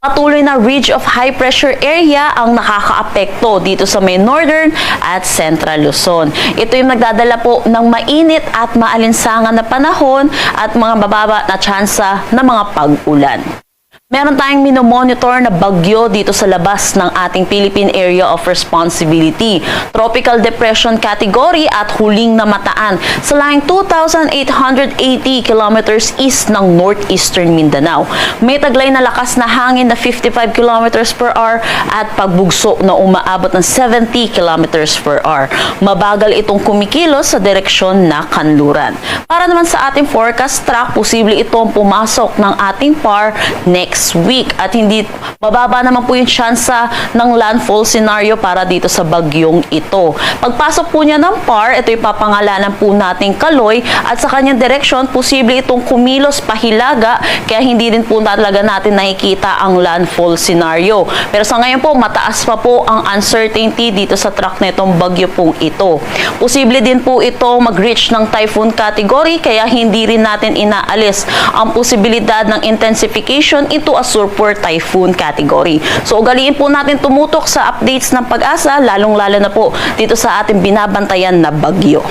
Patuloy na ridge of high pressure area ang nakakaapekto dito sa may northern at central Luzon. Ito yung nagdadala po ng mainit at maalinsangan na panahon at mga bababa na tsansa ng mga pag-ulan. Meron tayong minomonitor na bagyo dito sa labas ng ating Philippine Area of Responsibility. Tropical Depression category at huling namataan sa laing 2,880 kilometers east ng northeastern Mindanao. May taglay na lakas na hangin na 55 kilometers per hour at pagbugso na umaabot ng 70 kilometers per hour. Mabagal itong kumikilos sa direksyon na kanluran. Para naman sa ating forecast track, posible itong pumasok ng ating PAR next week at hindi bababa naman po yung tsansa ng landfall scenario para dito sa bagyong ito. Pagpasok po niya ng PAR, ito yung papangalanan po nating Kaloy at sa kanyang direksyon, posible itong kumilos pahilaga kaya hindi din po talaga natin nakikita ang landfall scenario. Pero sa ngayon po, mataas pa po ang uncertainty dito sa track na itong bagyo pong ito. Posible din po ito mag-reach ng typhoon category kaya hindi rin natin inaalis ang posibilidad ng intensification into a super typhoon category. So ugaliin po natin tumutok sa updates ng Pag-asa, lalong-lalo na po dito sa ating binabantayan na bagyo.